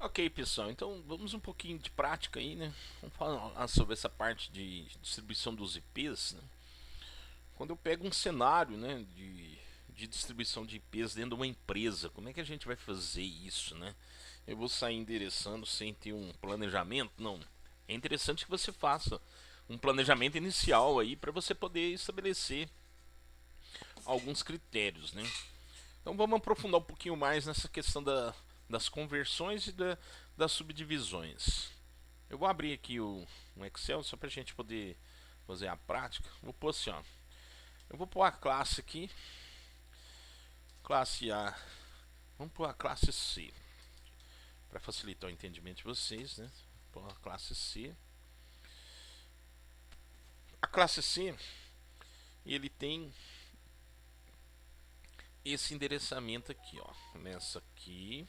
Ok, pessoal, então vamos um pouquinho de prática aí, né? Vamos falar sobre essa parte de distribuição dos IPs, né? Quando eu pego um cenário, né, de distribuição de IPs dentro de uma empresa, como é que a gente vai fazer isso, né? Eu vou sair endereçando sem ter um planejamento? Não. É interessante que você faça um planejamento inicial aí para você poder estabelecer alguns critérios, né? Então vamos aprofundar um pouquinho mais nessa questão das conversões e das subdivisões. Eu vou abrir aqui um Excel só para a gente poder fazer a prática. Vou pôr assim, ó. Eu vou pôr a classe aqui, classe A. Vamos pôr a classe C para facilitar o entendimento de vocês, né? Vou pôr a classe C. A classe C, ele tem esse endereçamento aqui, ó. Começa aqui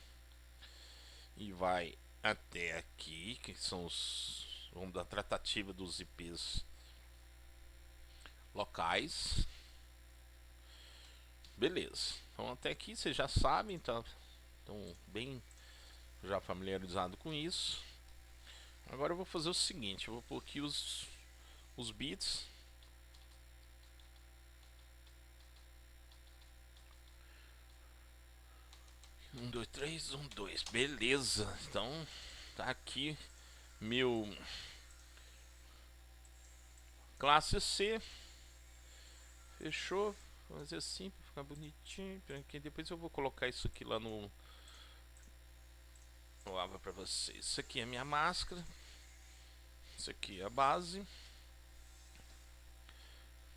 e vai até aqui, que são os, vamos dar tratativa dos IPs locais. Beleza. Então até aqui vocês já sabem, tá? Então bem já familiarizado com isso. Agora eu vou fazer o seguinte, eu vou pôr aqui os bits. 1, 2, 3, 1, 2. Beleza. Então tá aqui meu classe C. Fechou. Vou fazer assim para ficar bonitinho. Aqui, depois eu vou colocar isso aqui lá no aba para vocês. Isso aqui é a minha máscara. Isso aqui é a base.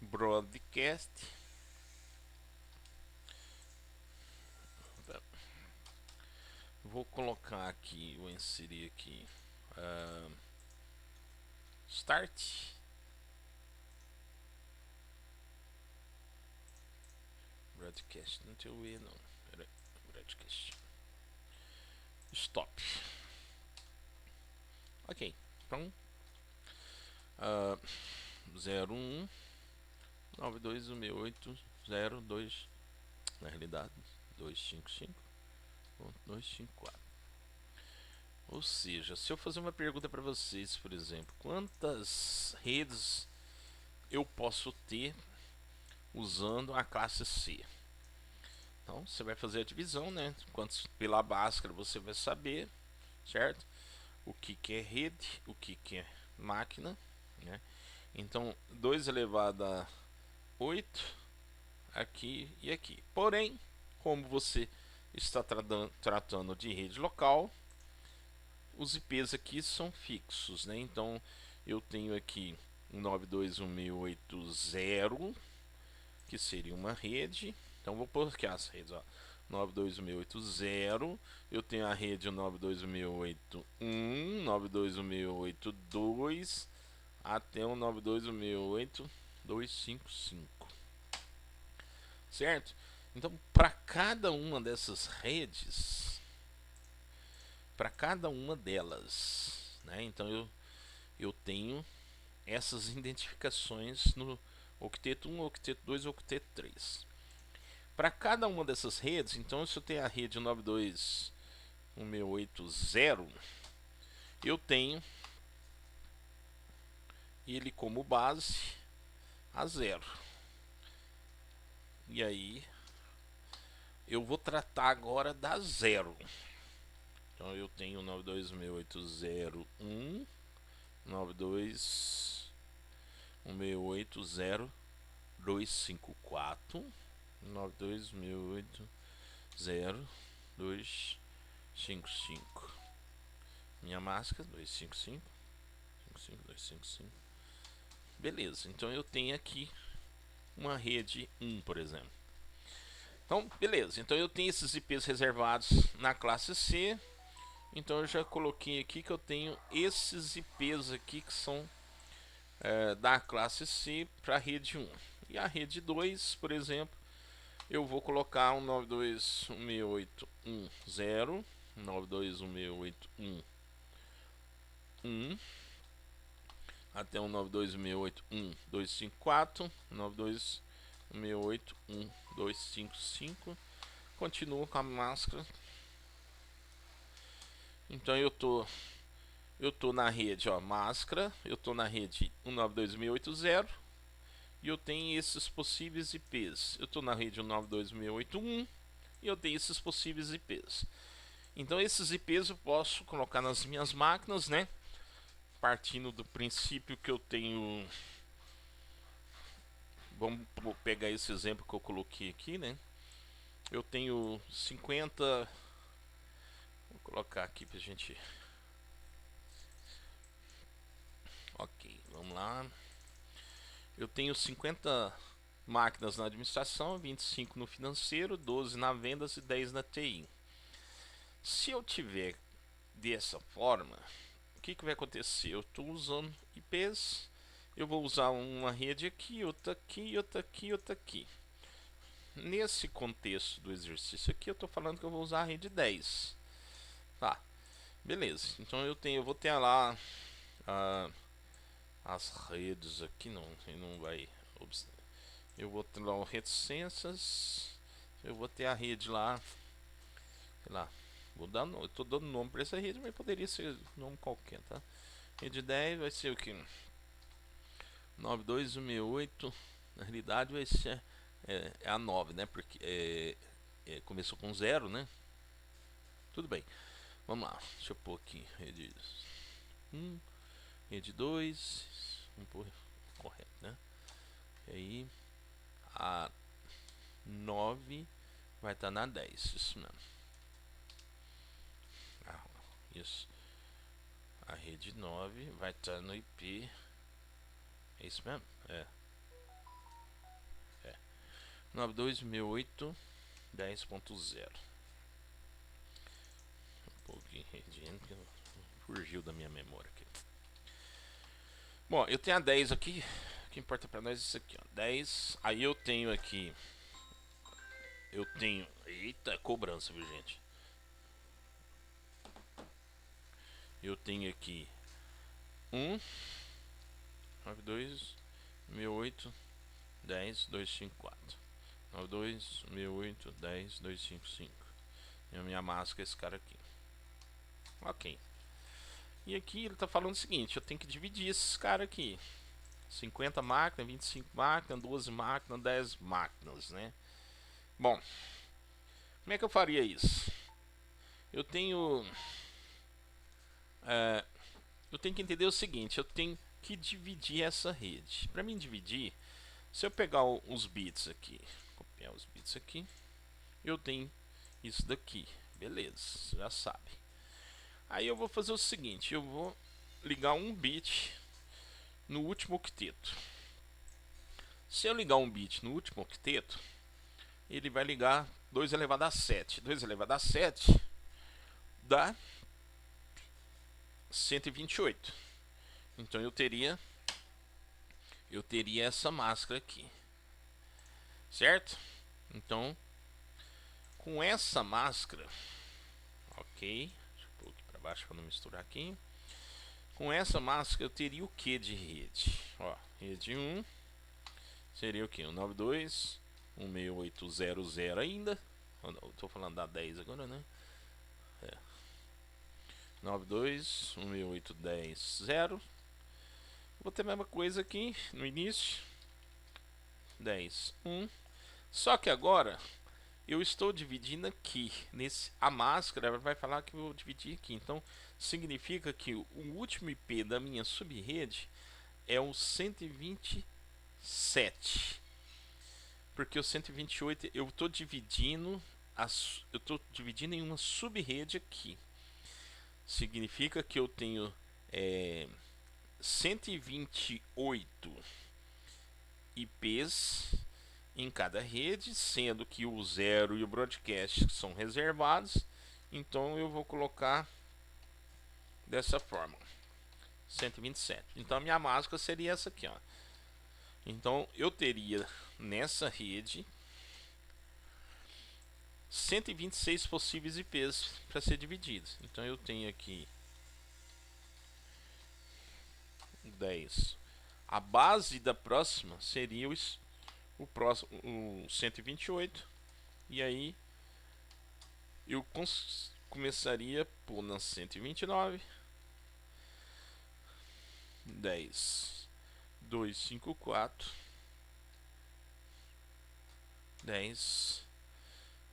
Broadcast. Vou colocar aqui, vou inserir aqui start. Broadcast, não tem o E não. Pera, broadcast. Stop. Ok, então 01 92.168.02, na realidade 255.254. Ou seja, se eu fazer uma pergunta para vocês, por exemplo, quantas redes eu posso ter usando a classe C? Então você vai fazer a divisão, né? Quantos pela Bhaskara você vai saber, certo? O que, que é rede, o que, que é máquina, né? Então 2 elevado a 8 aqui e aqui. Porém, como você está tratando de rede local, os IPs aqui são fixos, né? Então eu tenho aqui um 92.168.0, que seria uma rede. Então vou pôr aqui as redes, ó. 92.168.0, eu tenho a rede 92.168.1, 92.168.2 até o 92.168.255, certo? Então, para cada uma dessas redes, para cada uma delas, né? Então eu tenho essas identificações no octeto 1, octeto 2 e octeto 3. Para cada uma dessas redes, então se eu tenho a rede 92.168.0, eu tenho ele como base a 0. E aí eu vou tratar agora da 0. Então eu tenho 92.168.0.1, 92.168.0.254, 92.168.0.255. Minha máscara 255, 255. Beleza, então eu tenho aqui uma rede 1, por exemplo. Então, beleza, então eu tenho esses IPs reservados na classe C. Então eu já coloquei aqui que eu tenho esses IPs aqui que são da classe C para a rede 1. E a rede 2, por exemplo, eu vou colocar um 92.168.1.0, 92.168.1.1 até um 92.168.1.254, 92.168.1.255. Continuo com a máscara Então eu tô na rede, ó, máscara, eu tô na rede 192.180 e eu tenho esses possíveis IPs. Eu tô na rede 192.181 e eu tenho esses possíveis IPs. Então esses IPs eu posso colocar nas minhas máquinas, né? Partindo do princípio que eu tenho, vamos pegar esse exemplo que eu coloquei aqui, né? Eu tenho 50, vou colocar aqui pra gente. Ok, vamos lá. Eu tenho 50 máquinas na administração, 25 no financeiro, 12 na vendas e 10 na TI. Se eu tiver dessa forma, o que vai acontecer? Eu estou usando IPs, eu vou usar uma rede aqui, outra aqui, outra aqui, outra aqui. Nesse contexto do exercício aqui, eu estou falando que eu vou usar a rede 10. Tá, beleza. Então eu vou ter lá as redes aqui, não vai. Eu vou ter lá o reticências, eu vou ter a rede lá, sei lá, vou dar, eu tô dando nome para essa rede, mas poderia ser nome qualquer, tá? Rede 10 vai ser o que? 92168, na realidade vai ser a 9, né? Porque começou com 0, né? Tudo bem, vamos lá, deixa eu pôr aqui, rede 1, rede 2, vamos pôr correto, né? E aí, a 9 vai estar na 10, isso mesmo. Isso. A rede 9 vai estar no IP. É isso mesmo? É. 92.168.10.0. Um pouquinho redindo que fugiu da minha memória aqui. Bom, eu tenho a 10 aqui. O que importa pra nós é isso aqui, ó. 10. Aí eu tenho aqui. Eu tenho. Eita, cobrança, viu, gente? Eu tenho aqui 1, 92, 68, 10, 254. 92, 68, 10, 255. E a minha máscara é esse cara aqui. Ok. E aqui ele tá falando o seguinte: eu tenho que dividir esses caras aqui. 50 máquinas, 25 máquinas, 12 máquinas, 10 máquinas, né? Bom, como é que eu faria isso? Eu tenho. É, eu tenho que entender o seguinte: eu tenho que dividir essa rede. Para mim dividir, se eu pegar os bits aqui, copiar os bits aqui, eu tenho isso daqui. Beleza, já sabe. Aí eu vou fazer o seguinte: eu vou ligar um bit no último octeto. Se eu ligar um bit no último octeto, ele vai ligar 2 elevado a 7. 2 elevado a 7 dá 128. Então eu teria essa máscara aqui, certo? Então, com essa máscara, ok, deixa eu pôr aqui para baixo para não misturar aqui. Com essa máscara eu teria o que de rede? Ó, rede 1 seria o que? 192, 16800 ainda. Eu tô falando da 10 agora, né? 92, 16810. Vou ter a mesma coisa aqui no início. 10, 1. Só que agora eu estou dividindo aqui. A máscara vai falar que eu vou dividir aqui. Então significa que o último IP da minha subrede é o 127. Porque o 128 eu estou dividindo. Eu estou dividindo em uma subrede aqui. Significa que eu tenho 128 IPs em cada rede, sendo que o 0 e o broadcast são reservados. Então eu vou colocar dessa forma: 127. Então a minha máscara seria essa aqui, ó. Então eu teria nessa rede 126 possíveis IPs para ser divididos. Então eu tenho aqui 10. A base da próxima seria o próximo, o 128. E aí eu começaria por na 129, 10, 2, 5, 4, 10.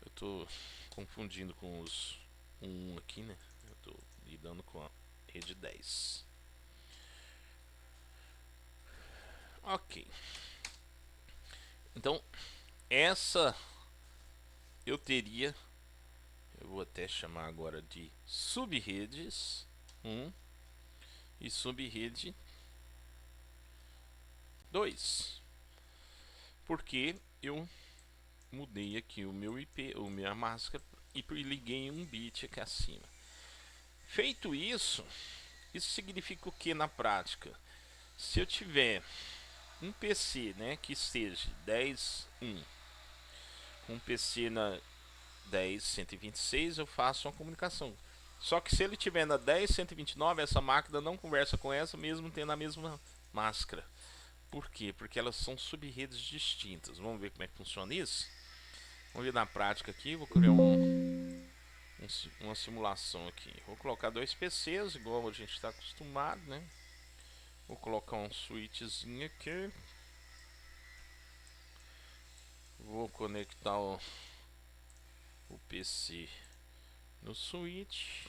Eu tô confundindo com os 1 aqui, né? Eu tô lidando com a rede 10. Ok. Então, essa eu teria, eu vou até chamar agora de subredes 1 e subrede 2. Porque eu mudei aqui o meu IP, a minha máscara, e liguei um bit aqui acima. Feito isso, isso significa o que na prática? Se eu tiver um PC, né, que esteja 10.1 com um PC na 10.126, eu faço uma comunicação. Só que se ele tiver na 10.129, essa máquina não conversa com essa, mesmo tendo a mesma máscara. Por quê? Porque elas são subredes distintas. Vamos ver como é que funciona isso? Vamos ver na prática aqui. Vou criar uma simulação aqui. Vou colocar dois PCs, igual a gente está acostumado, né? Vou colocar um switchzinho aqui. Vou conectar o PC no switch.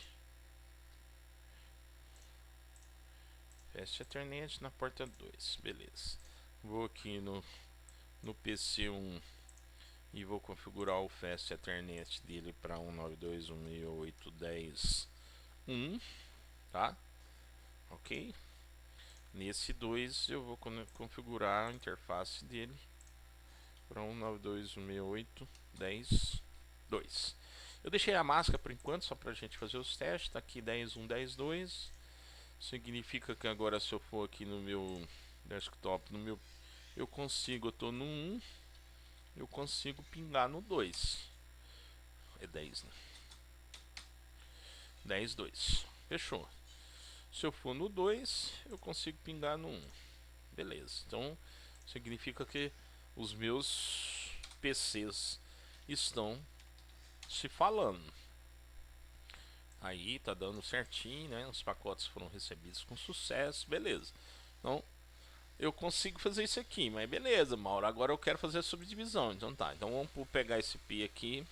Fast Ethernet na porta 2. Beleza. Vou aqui no PC 1 e vou configurar o Fast Ethernet dele para 192.168.10.1, tá? Ok? Nesse 2 eu vou configurar a interface dele para 192.168.10.2. Eu deixei a máscara por enquanto só para a gente fazer os testes. Tá aqui 10.1, 10.2. Significa que agora se eu for aqui no meu desktop, eu consigo, eu tô no 1, eu consigo pingar no 2. É 10, né? 10, 2. Fechou. Se eu for no 2, eu consigo pingar no 1. Beleza. Então, significa que os meus PCs estão se falando. Aí tá dando certinho, né? Os pacotes foram recebidos com sucesso, beleza. Então, eu consigo fazer isso aqui, mas beleza, Mauro. Agora eu quero fazer a subdivisão. Então tá. Então vamos pegar esse P aqui.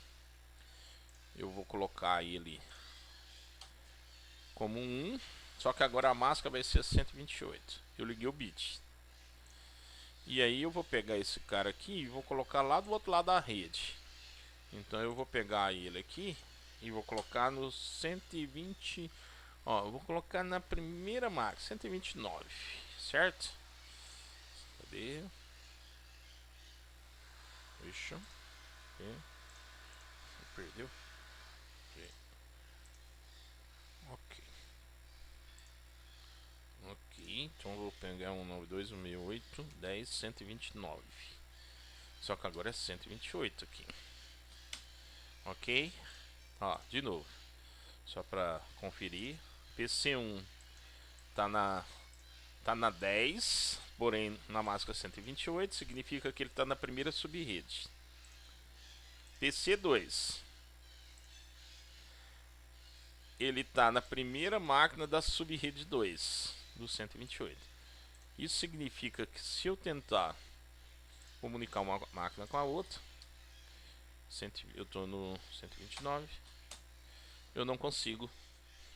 Eu vou colocar ele como 1. Só que agora a máscara vai ser 128. Eu liguei o bit. E aí eu vou pegar esse cara aqui e vou colocar lá do outro lado da rede. Então eu vou pegar ele aqui e vou colocar no 120. Ó, eu vou colocar na primeira máquina, 129, certo? Cadê? Deixa. Perdeu? Ok. Ok, então eu vou pegar 192.168.10.129. Só que agora é 128 aqui. Ok? Ó, de novo. Só pra conferir. PC1 tá na 10, porém na máscara 128, significa que ele tá na primeira subrede. PC2 ele tá na primeira máquina da subrede 2 do 128. Isso significa que se eu tentar comunicar uma máquina com a outra, eu estou no 129, eu não consigo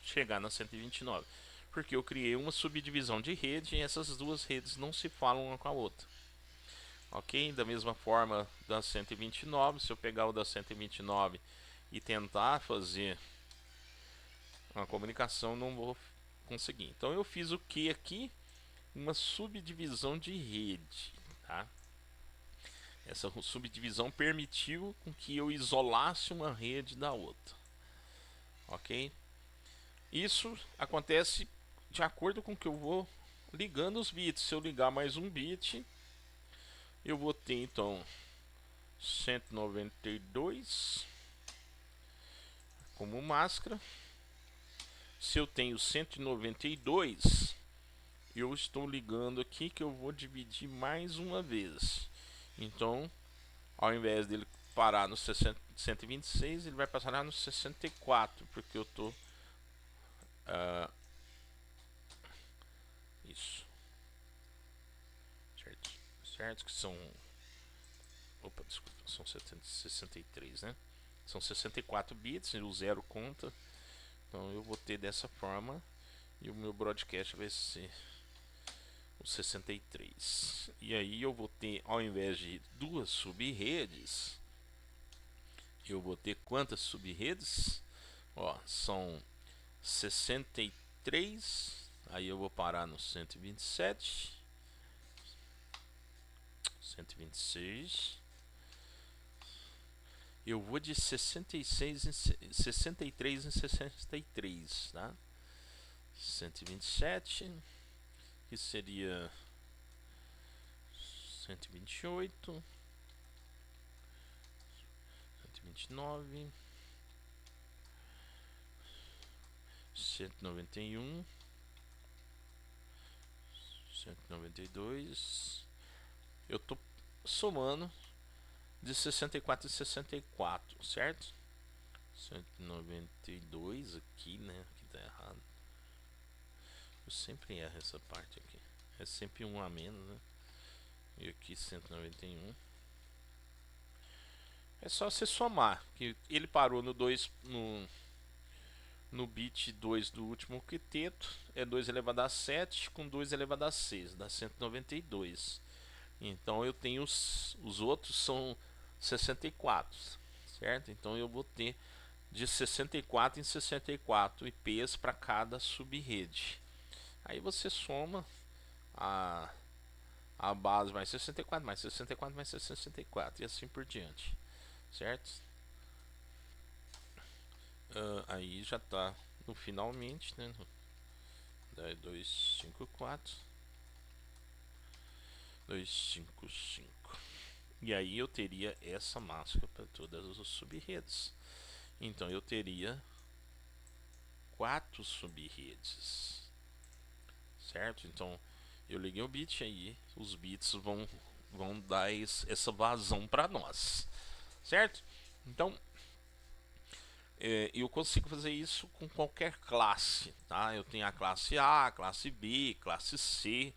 chegar na 129, porque eu criei uma subdivisão de rede e essas duas redes não se falam uma com a outra. Ok? Da mesma forma da 129, se eu pegar o da 129 e tentar fazer uma comunicação, não vou conseguir. Então eu fiz o que aqui? Uma subdivisão de rede, tá? Essa subdivisão permitiu com que eu isolasse uma rede da outra, ok? Isso acontece de acordo com que eu vou ligando os bits. Se eu ligar mais um bit, eu vou ter então 192 como máscara. Se eu tenho 192, eu estou ligando aqui que eu vou dividir mais uma vez. Então, ao invés dele parar no 126, ele vai parar no 64, porque eu tô isso, certo? Certo que são, opa, desculpa, são 63, né? São 64 bits e o zero conta. Então eu vou ter dessa forma e o meu broadcast vai ser o 63. E aí eu vou ter, ao invés de duas subredes, eu vou ter quantas subredes? Ó, são 63. Aí eu vou parar no 127, 126. Eu vou de 66 em 63 em 63, tá? 127, que seria 128, 129, 191, 192. Eu tô somando de 64 em 64, certo? 192 aqui, né? Aqui tá errado. Eu sempre erro essa parte aqui. É sempre um a menos, né? E aqui 191. É só você somar, que ele parou no 2 no bit 2 do último octeto, é 2 elevado a 7 com 2 elevado a 6, dá 192. Então eu tenho os outros são 64, certo? Então eu vou ter de 64 em 64 IPs para cada subrede. Aí você soma a, a base mais 64, mais 64, mais 64 e assim por diante, certo? Aí já está no finalmente, né? 254, 255. E aí eu teria essa máscara para todas as subredes. Então eu teria 4 subredes, certo? Então eu liguei o bit aí, os bits vão dar essa vazão para nós, certo? Então eu consigo fazer isso com qualquer classe, tá? Eu tenho a classe A, a classe B, classe C.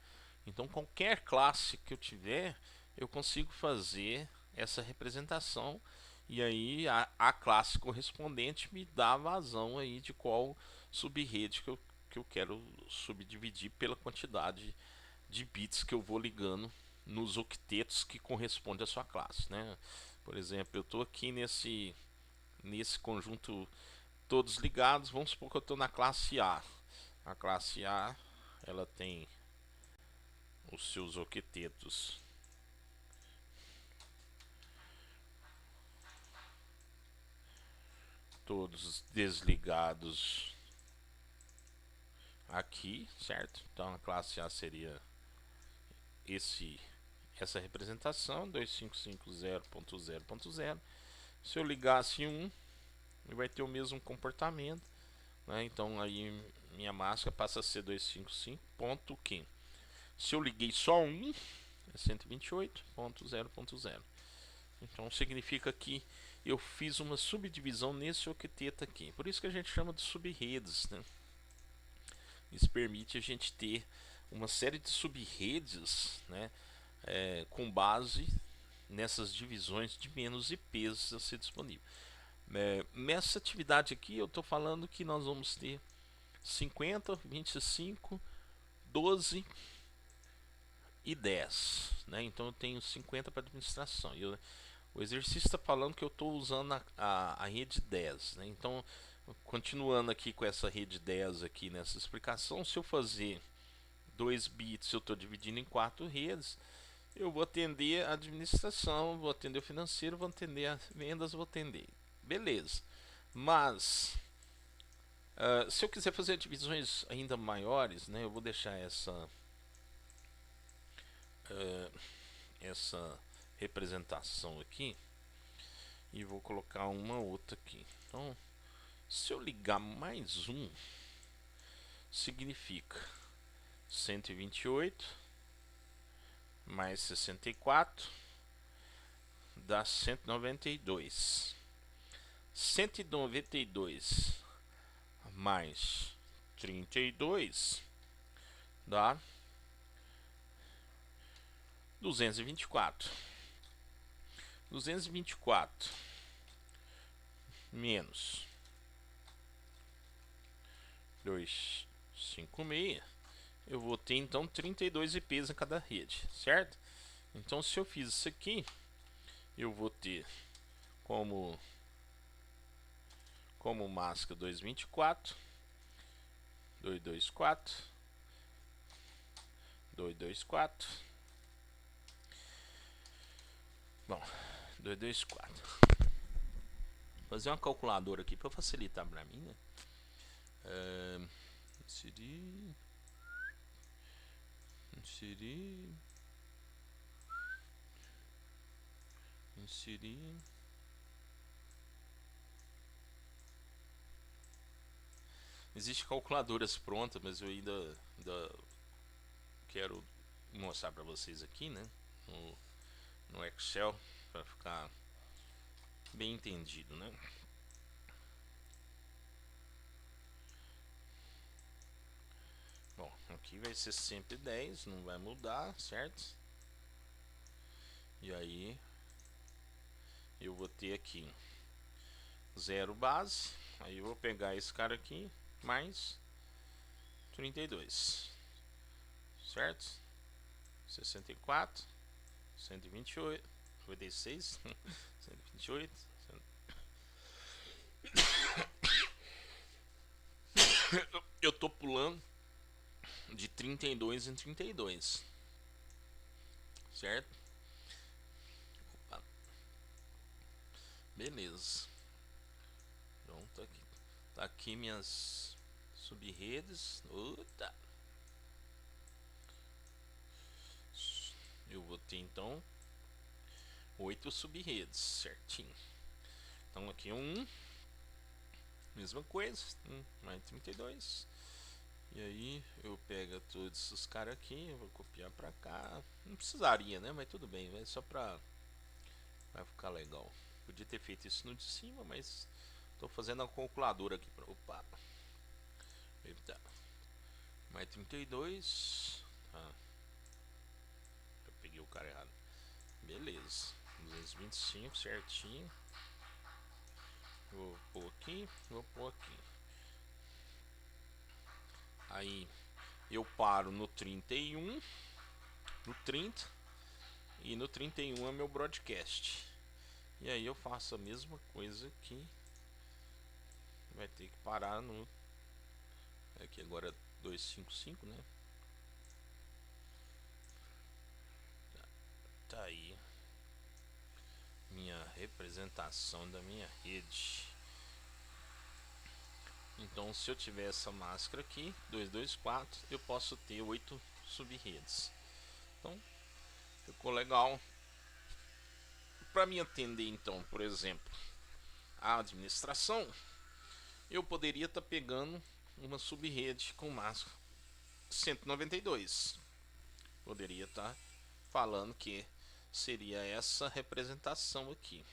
Então qualquer classe que eu tiver, eu consigo fazer essa representação e aí a classe correspondente me dá a vazão aí de qual subrede que eu quero subdividir pela quantidade de bits que eu vou ligando nos octetos que correspondem à sua classe, né? Por exemplo, eu estou aqui nesse conjunto todos ligados. Vamos supor que eu estou na classe A. A classe A ela tem os seus octetos todos desligados aqui, certo? Então a classe A seria essa representação 2550.0.0. Se eu ligasse um, vai ter o mesmo comportamento, né? Então aí minha máscara passa a ser 255.15. Se eu liguei só um, é 128.0.0. Então significa que eu fiz uma subdivisão nesse octeto aqui. Por isso que a gente chama de subredes, né? Isso permite a gente ter uma série de subredes, né? Com base nessas divisões de menos IPs a ser disponível. Nessa atividade aqui eu estou falando que nós vamos ter 50, 25, 12 e 10, né? Então eu tenho 50 para administração. O exercício está falando que eu estou usando a rede 10, né? Então, continuando aqui com essa rede 10 aqui nessa explicação, se eu fazer 2 bits, eu estou dividindo em 4 redes, eu vou atender a administração, vou atender o financeiro, vou atender as vendas, vou atender. Beleza. Mas se eu quiser fazer divisões ainda maiores, né, eu vou deixar essa representação aqui e vou colocar uma outra aqui. Então, se eu ligar mais um, significa 128 mais 64, dá 192. 192 mais 32 dá 224. 224 menos 256, eu vou ter então 32 IPs em cada rede, certo? Então se eu fiz isso aqui, eu vou ter como máscara 224, 224, 224. Bom, 224. Vou fazer uma calculadora aqui para facilitar para mim, né? Inserir, inserir, inserir. Existem calculadoras prontas, mas eu ainda quero mostrar para vocês aqui, né? No Excel, para ficar bem entendido, né? Bom, aqui vai ser sempre 10, não vai mudar, certo? E aí eu vou ter aqui 0 base, aí eu vou pegar esse cara aqui mais 32, certo? 64, 128, 96, 128. Eu tô pulando de 32 em 32, certo? Opa. Beleza. Então tá aqui minhas sub-redes. Eu vou ter então 8 sub-redes, certinho. Então aqui mesma coisa, mais 32. E aí eu pego todos esses caras aqui, vou copiar pra cá. Não precisaria, né? Mas tudo bem, é só pra ficar legal. Podia ter feito isso no de cima, mas tô fazendo a calculadora aqui pra. Opa! Eita. Mais 32. Ah, eu peguei o cara errado. Beleza. 225 certinho. Vou pôr aqui, vou pôr aqui. Aí eu paro no 31, no 30 e no 31 é meu broadcast. E aí eu faço a mesma coisa aqui. Vai ter que parar no. Aqui agora 255, né? Tá aí minha representação da minha rede. Então se eu tiver essa máscara aqui, 224, eu posso ter 8 sub-redes. Então ficou legal. Para me atender então, por exemplo, a administração, eu poderia estar pegando uma sub-rede com máscara 192. Poderia estar falando que seria essa representação aqui,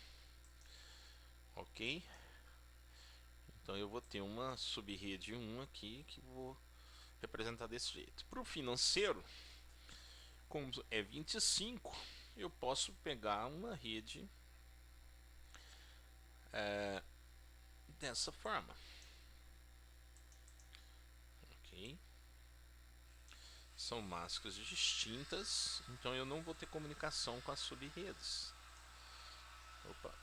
ok? Então eu vou ter uma sub-rede 1 aqui que vou representar desse jeito. Para o financeiro, como é 25, eu posso pegar uma rede dessa forma, ok? São máscaras distintas, então eu não vou ter comunicação com as sub-redes. Opa.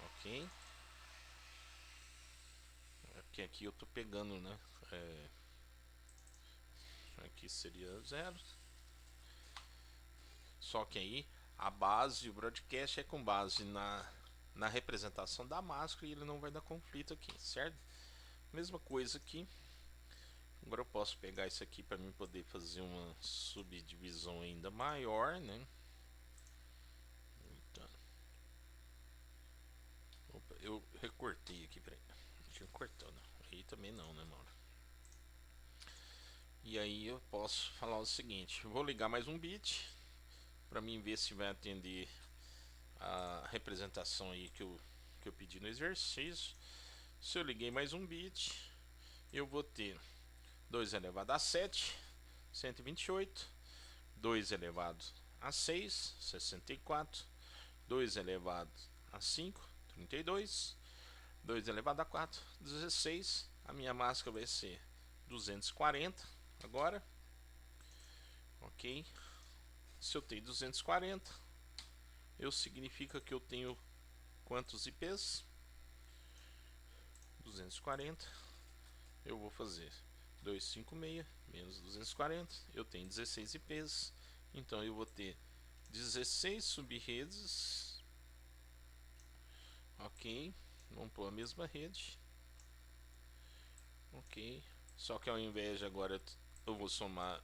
Ok. Porque aqui eu tô pegando, né? Aqui seria 0. Só que aí a base, o broadcast é com base na representação da máscara e ele não vai dar conflito aqui, certo? Mesma coisa aqui. Agora eu posso pegar isso aqui para mim poder fazer uma subdivisão ainda maior, né? Então, opa, eu recortei aqui, peraí. Deixa eu cortar, né? Aí também não, né, mano? E aí eu posso falar o seguinte: eu vou ligar mais um bit para mim ver se vai atender a representação aí que eu pedi no exercício. Se eu liguei mais um bit, eu vou ter 2 elevado a 7, 128, 2 elevado a 6, 64, 2 elevado a 5, 32, 2 elevado a 4, 16. A minha máscara vai ser 240 agora, ok? Se eu tenho 240, eu significa que eu tenho quantos IPs? 240. Eu vou fazer 256 menos 240. Eu tenho 16 IPs, então eu vou ter 16 sub-redes, ok? Vamos pôr a mesma rede, ok? Só que ao invés de agora eu vou somar,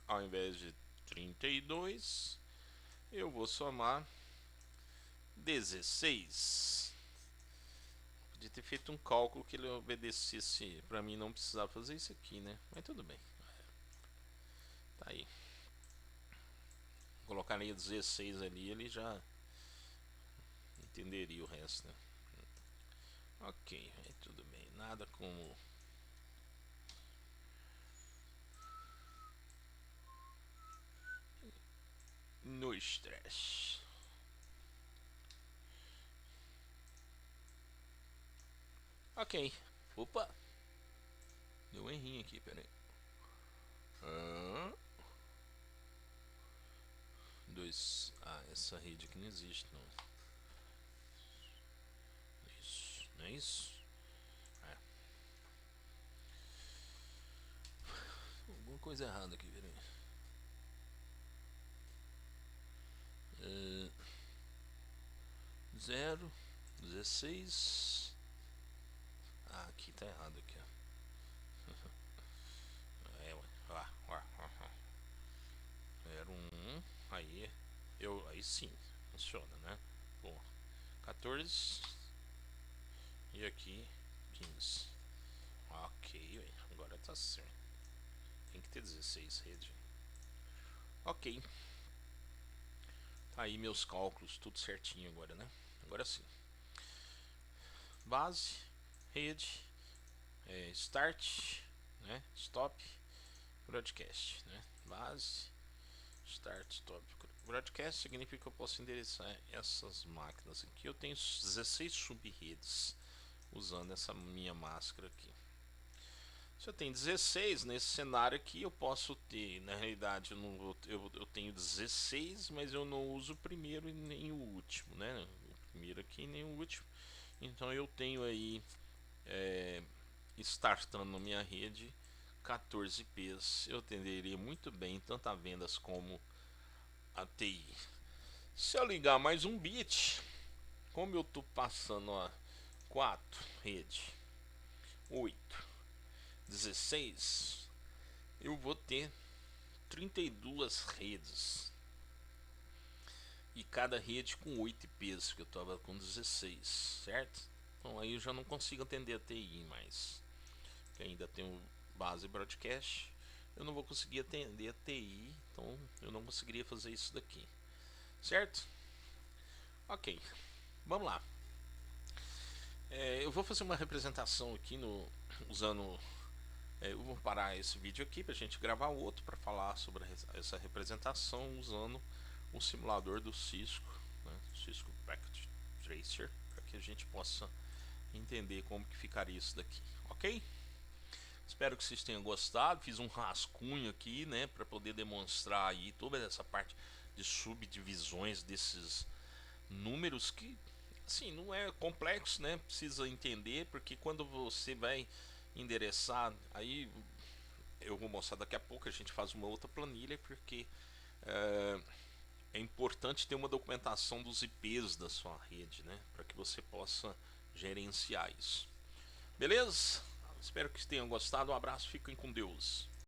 ao invés de 32, eu vou somar 16. Podia ter feito um cálculo que ele obedecesse para mim não precisar fazer isso aqui, né? Mas tudo bem. Tá aí. Colocaria 16 ali, ele já entenderia o resto, né? Ok, aí tudo bem. Nada como no estresse. Ok. Opa! Deu um errinho aqui, peraí. Dois. Ah, essa rede aqui não existe, não. Isso, não é isso? É. Alguma coisa errada aqui, peraí. 0, 16. Ah, aqui tá errado aqui, ó. É, ué. Era um. Aí. Aí sim. Funciona, né? Bom. 14. E aqui 15. Ok, ué. Agora tá certo. Tem que ter 16 redes. Ok. Tá aí meus cálculos, tudo certinho agora, né? Agora sim. Base, rede, start, né? Stop, broadcast, né? Base, start, stop, broadcast significa que eu posso endereçar essas máquinas aqui. Eu tenho 16 sub-redes usando essa minha máscara aqui. Se eu tenho 16 nesse cenário aqui, eu posso ter, na realidade eu, não vou, eu tenho 16, mas eu não uso o primeiro e nem o último, né? O primeiro aqui e nem o último. Então eu tenho aí, startando minha rede, 14 Ps. Eu atenderia muito bem tanto a vendas como a TI. Se eu ligar mais um bit, como eu estou passando a 4 rede, 8, 16, eu vou ter 32 redes. E cada rede com 8 IPs, que eu estava com 16, certo? Então aí eu já não consigo atender a TI mais. Que ainda tenho base broadcast. Eu não vou conseguir atender a TI, então eu não conseguiria fazer isso daqui. Certo? Ok, vamos lá. Eu vou fazer uma representação aqui usando. Eu vou parar esse vídeo aqui para a gente gravar outro para falar sobre essa representação usando o simulador do Cisco, né, Cisco Packet Tracer, para que a gente possa entender como que ficaria isso daqui, ok? Espero que vocês tenham gostado. Fiz um rascunho aqui, né, para poder demonstrar aí toda essa parte de subdivisões desses números que, assim, não é complexo, né? Precisa entender, porque quando você vai endereçar, aí eu vou mostrar daqui a pouco, a gente faz uma outra planilha, porque é importante ter uma documentação dos IPs da sua rede, né? Para que você possa gerenciar isso. Beleza? Espero que tenham gostado. Um abraço, fiquem com Deus.